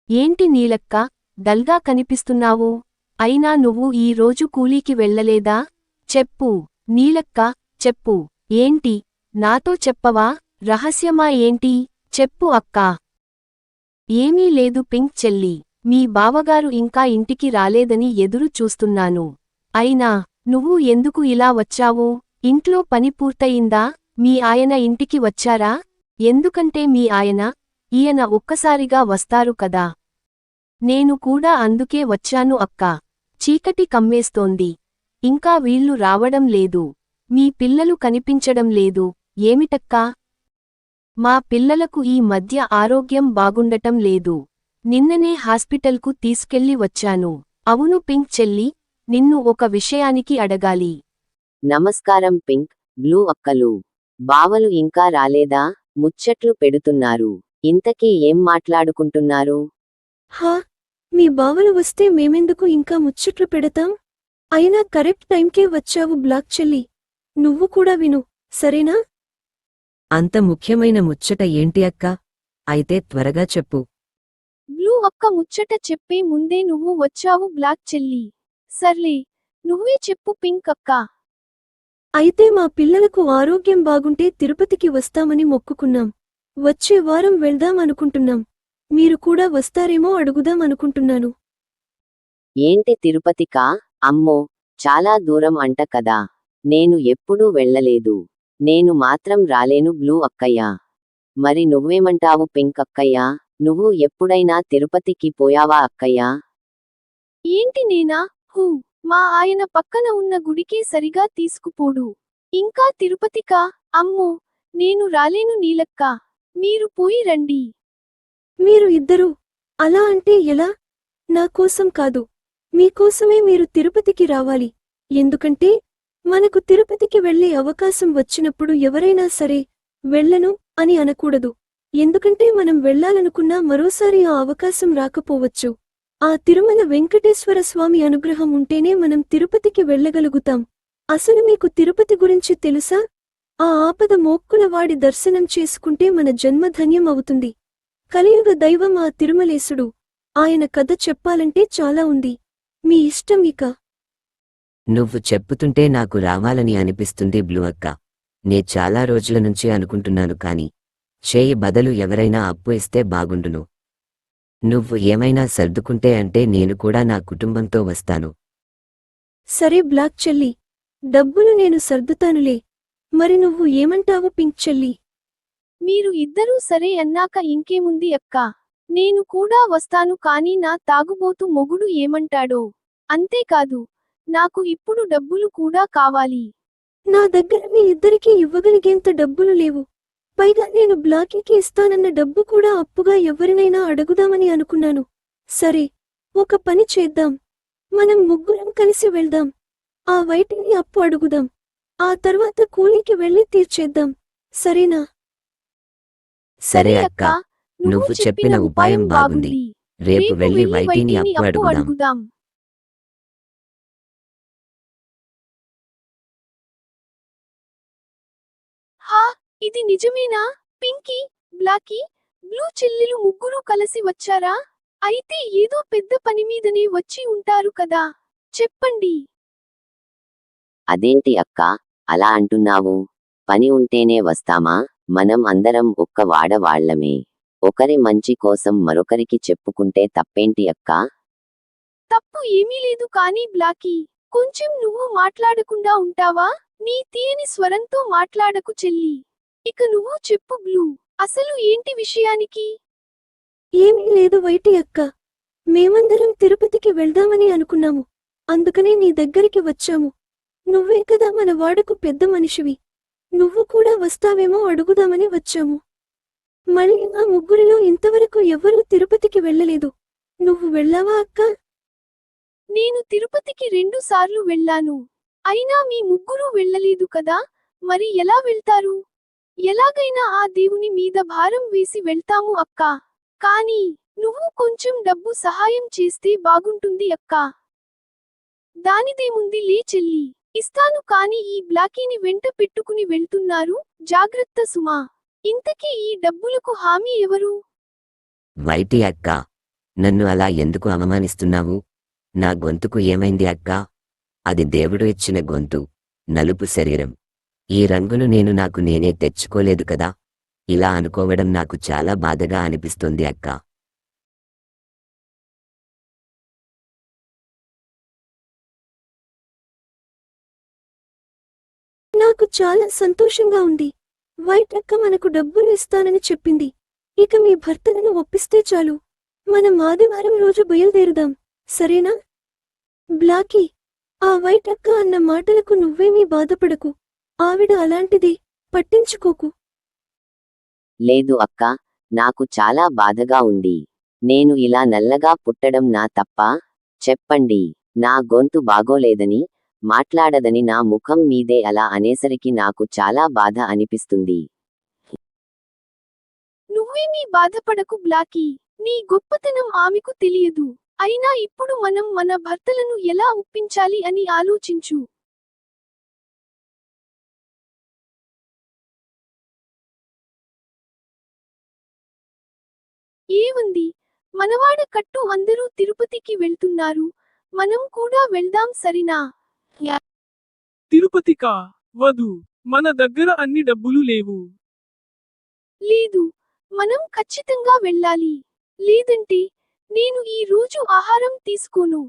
ఏంటి నీలక్క, డల్గా కనిపిస్తున్నావు? అయినా నువ్వు ఈ రోజు కూలీకి వెళ్ళలేదా? చెప్పు నీలక్క, చెప్పు. ఏంటి, నాతో చెప్పవా? రహస్యమా ఏంటి? చెప్పు అక్కా. ఏమీ లేదు పింక్ చెల్లి, మీ బావగారు ఇంకా ఇంటికి రాలేదని ఎదురు చూస్తున్నాను. అయినా నువ్వు ఎందుకు ఇలా వచ్చావు? ఇంట్లో పని పూర్తయిందా? మీ ఆయన ఇంటికి వచ్చారా? ఎందుకంటే మీ ఈయన ఒక్కసారిగా వస్తారు కదా. నేను కూడా అందుకే వచ్చాను అక్కా. చీకటి కమ్మేస్తోంది. ఇంకా వీళ్ళు రావడం లేదు. మీ పిల్లలు కనిపించడం లేదు. ఏమిటక్కా? మా పిల్లలకు ఈ మధ్య ఆరోగ్యం బాగుండటం లేదు. నిన్ననే హాస్పిటల్కు తీసుకెళ్లి వచ్చాను. అవును పింక్ చెల్లి, నిన్ను ఒక విషయానికి అడగాలి. నమస్కారం పింక్, బ్లూ అక్కలు. బావలు ఇంకా రాలేదా? ముచ్చట్లు పెడుతున్నారు. ఇంతకీ ఏం మాట్లాడుకుంటున్నారు? హా, మీ బావలు వస్తే మేమెందుకు ఇంకా ముచ్చట్లు పెడతాం? అయినా కరెక్ట్ టైంకే వచ్చావు బ్లాక్ చెల్లి. నువ్వు కూడా విను, సరేనా? అంత ముఖ్యమైన ముచ్చట ఏంటి అక్కా? అయితే త్వరగా చెప్పు. బ్లూ అక్క ముచ్చట చెప్పే ముందే నువ్వు వచ్చావు బ్లాక్ చెల్లి. సర్లే, నువ్వే చెప్పు పింక్ అక్కా. అయితే మా పిల్లలకు ఆరోగ్యం బాగుంటే తిరుపతికి వస్తామని మొక్కుకున్నాం. వచ్చే వారం వెళ్దాం అనుకుంటున్నాం. మీరు కూడా వస్తారేమో అడుగుదాం అనుకుంటున్నాను. ఏంటి తిరుపతికా? అమ్మో, చాలా దూరం అంట కదా. నేను ఎప్పుడూ వెళ్ళలేదు. నేను మాత్రం రాలేను బ్లూ అక్కయ్యా. మరి నువ్వేమంటావు పింక్ అక్కయ్యా? నువ్వు ఎప్పుడైనా తిరుపతికి పోయావా అక్కయ్యా? ఏంటి నేనా? మా ఆయన పక్కన ఉన్న గుడికే సరిగా తీసుకుపోడు. ఇంకా తిరుపతికా? అమ్మో, నేను రాలేను నీలక్కా. మీరు పోయి రండి. మీరు ఇద్దరూ అలా అంటే ఎలా? నా కోసం కాదు, మీకోసమే మీరు తిరుపతికి రావాలి. ఎందుకంటే మనకు తిరుపతికి వెళ్లే అవకాశం వచ్చినప్పుడు ఎవరైనా సరే వెళ్ళను అని అనకూడదు. ఎందుకంటే మనం వెళ్లాలనుకున్నా మరోసారి ఆ అవకాశం రాకపోవచ్చు. ఆ తిరుమల వెంకటేశ్వర స్వామి అనుగ్రహం ఉంటేనే మనం తిరుపతికి వెళ్ళగలుగుతాం. అసలు మీకు తిరుపతి గురించి తెలుసా? ఆ ఆపద మోక్కుల వాడి దర్శనం చేసుకుంటే మన జన్మ ధన్యం అవుతుంది. కలియుగ దైవం ఆ తిరుమలేశుడు. ఆయన కథ చెప్పాలంటే చాలా ఉంది. మీ ఇష్టం ఇక. నువ్వు చెప్పుతుంటే నాకు రావాలని అనిపిస్తుంది బ్లూ అక్క. నే చాలా రోజుల నుంచి అనుకుంటున్నాను కాని, చేయి బదులు ఎవరైనా అప్పు ఇస్తే బాగుండును. నువ్వు ఏమైనా సర్దుకుంటే అంటే నేను కూడా నా కుటుంబంతో వస్తాను. సరే బ్లాక్ చెల్లి, డబ్బులు నేను సర్దుతానులే. మరి నువ్వు ఏమంటావు పింక్ చెల్లి? మీరు ఇద్దరూ సరే అన్నాక ఇంకేముంది అక్కా. నేను కూడా వస్తాను కానీ నా తాగుబోతు మొగుడు ఏమంటాడో. అంతేకాదు, నాకు ఇప్పుడు డబ్బులు కూడా కావాలి. నా దగ్గర మీ ఇద్దరికీ ఇవ్వగలిగేంత డబ్బులు లేవు. పైగా నేను బ్లాకీకి ఇస్తానన్న డబ్బు కూడా అప్పుగా ఎవరినైనా అడుగుదామని అనుకున్నాను. సరే, ఒక పని చేద్దాం. మనం ముగ్గురం కలిసి వెళ్దాం. ఆ వైటిని అప్పు అడుగుదాం. ఆ తర్వాత కూలీకి వెళ్ళి తీర్చేద్దాం. సరేనా? సరే అక్కా, నువ్వు చెప్పిన ఉపాయం బాగుంది. రేపు వెళ్ళి వైటిని అప్పు అడుగుదాం. హా, ఇది నిజమేనా? పింకీ, బ్లాకీ, బ్లూ చెల్లెలు ముగ్గురూ కలిసి వచ్చారా? అయితే ఏదో పెద్ద పనిమీదనే వచ్చి ఉంటారు కదా. చెప్పండి. అదేంటి అక్కా, అలా అంటున్నావు? పని ఉంటేనే వస్తామా? మనం అందరం ఒక్క వాడవాళ్లమే. ఒకరి మంచి కోసం మరొకరికి చెప్పుకుంటే తప్పేంటి అక్కా? తప్పు ఏమీ లేదు కానీ బ్లాకీ, కొంచెం నువ్వు మాట్లాడకుండా ఉంటావా? నీ తీయని స్వరంతో మాట్లాడకు చెల్లి. ఇక నువ్వు చెప్పు బ్లూ, అసలు ఏంటి విషయానికి? ఏమీ లేదు వైటి అక్క. మేమందరం తిరుపతికి వెళ్దామని అనుకున్నాము. అందుకనే నీ దగ్గరికి వచ్చాము. నువ్వే కదా మన వాడకు పెద్ద మనిషివి. నువ్వు కూడా వస్తావేమో అడుగుదామని వచ్చాము. మళ్ళీ ఆ ముగ్గురిలో ఇంతవరకు ఎవ్వరూ తిరుపతికి వెళ్ళలేదు. నువ్వు వెళ్ళావా అక్కా? నేను తిరుపతికి 2 సార్లు వెళ్ళాను. అయినా మీ ముగ్గురూ వెళ్ళలేదు కదా, మరి ఎలా వెళ్తారు? ఎలాగైనా ఆ దేవుని మీద భారం వేసి వెళ్తాము అక్కా. కానీ నువ్వు కొంచెం డబ్బు సహాయం చేస్తే బాగుంటుంది అక్కా. దానిదేముంది లే చెల్లి, ఇస్తాను కానీ ఈ బ్లాకీని వెంట పెట్టుకుని వెళ్తున్నారు, జాగ్రత్త సుమా. ఇంతకీ ఈ డబ్బులకు హామీ ఎవరు? వైటి అక్క, నన్ను అలా ఎందుకు అవమానిస్తున్నావు? నా గొంతుకు ఏమైంది అక్కా? అది దేవుడు ఇచ్చిన గొంతు, నలుపు శరీరం. ఈ రంగును నేను నాకు నేనే తెచ్చుకోలేదు కదా. ఇలా అనుకోవడం నాకు చాలా బాధగా అనిపిస్తుంది అక్కా. నాకు చాలా సంతోషంగా ఉంది. వైట్ అక్క మనకు డబ్బులు ఇస్తానని చెప్పింది. ఇక మీ భర్తలను ఒప్పిస్తే చాలు. మనం ఆదివారం రోజు బయలుదేరుదాం, సరేనా? బ్లాకీ, ఆ వైట్ అక్క అన్న మాటలకు నువ్వేమీ బాధపడకు. ఆవిడ అలాంటిది, పట్టించుకోకు. లేదు అక్కా, నాకు చాలా బాధగా ఉంది. నేను ఇలా నల్లగా పుట్టడం నా తప్పా? చెప్పండి. నా గొంతు బాగోలేదని, మాట్లాడదని నా ముఖం మీదే అలా అనేసరికి నాకు చాలా బాధ అనిపిస్తుంది. నువ్వేమీ బాధపడకు బ్లాకీ. నీ గొప్పతనం ఆమెకు తెలియదు. అయినా ఇప్పుడు మనం మన భర్తలను ఎలా ఒప్పించాలి అని ఆలోచించు. ఏముంది, మనవాడ కట్టు అందరూ తిరుపతికి వెళ్తున్నారు, మనం కూడా వెళ్దాం సరేనా? తిరుపతికా? వదు. మన దగ్గర అన్ని డబ్బులు లేవు. లేదు, మనం ఖచ్చితంగా వెళ్ళాలి. లేదంటే నేను ఈ రోజు ఆహారం తీసుకోను.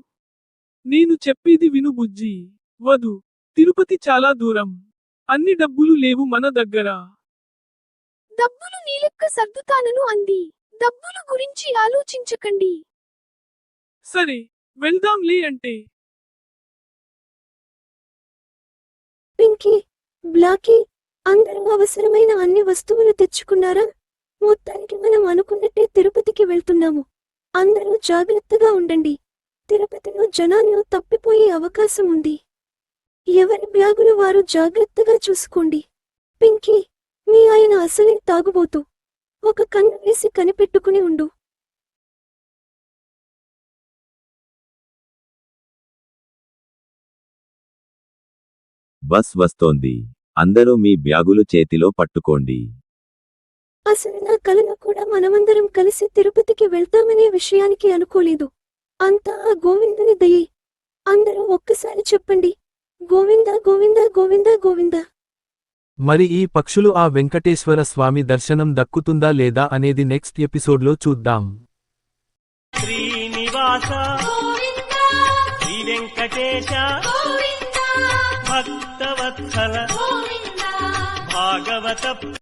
నేను చెప్పేది విను బుజ్జి. వదు. తిరుపతి చాలా దూరం. అన్ని డబ్బులు లేవు మన దగ్గర. డబ్బులు నీలెక్క సర్దుతానను అంది. డబ్బులు గురించి ఆలోచించకండి. సరే, వెళ్దాంలే అంటే. పింకీ, బ్లాకీ, అందరూ అవసరమైన అన్ని వస్తువులు తెచ్చుకున్నారా? మొత్తానికి మనం అనుకున్నట్టే తిరుపతికి వెళ్తున్నాము. అందరూ జాగ్రత్తగా ఉండండి. తిరుపతిలో జనాలు తప్పిపోయే అవకాశం ఉంది. ఎవరి బ్యాగులు వారు జాగ్రత్తగా చూసుకోండి. పింకీ, మీ ఆయన అసలే తాగుబోతు. ఒక కన్ను వేసి కనిపెట్టుకుని ఉండు. బస్ వస్తోంది. అందరూ మీ బ్యాగులు చేతిలో పట్టుకోండి. అసలు నా కలలో కూడా మనమందరం కలిసి తిరుపతికి వెళ్తామనే విషయానికి అనుకోలేదు. అంతా ఆ గోవిందుని దయే. అందరూ ఒక్కసారి చెప్పండి, గోవింద గోవింద గోవింద గోవింద. మరి ఈ పక్షులు ఆ వెంకటేశ్వర స్వామి దర్శనం దక్కుతుందా లేదా అనేది నెక్స్ట్ ఎపిసోడ్లో చూద్దాం. శ్రీనివాస శ్రీ వెంకటేశ భక్తవత్సల భాగవత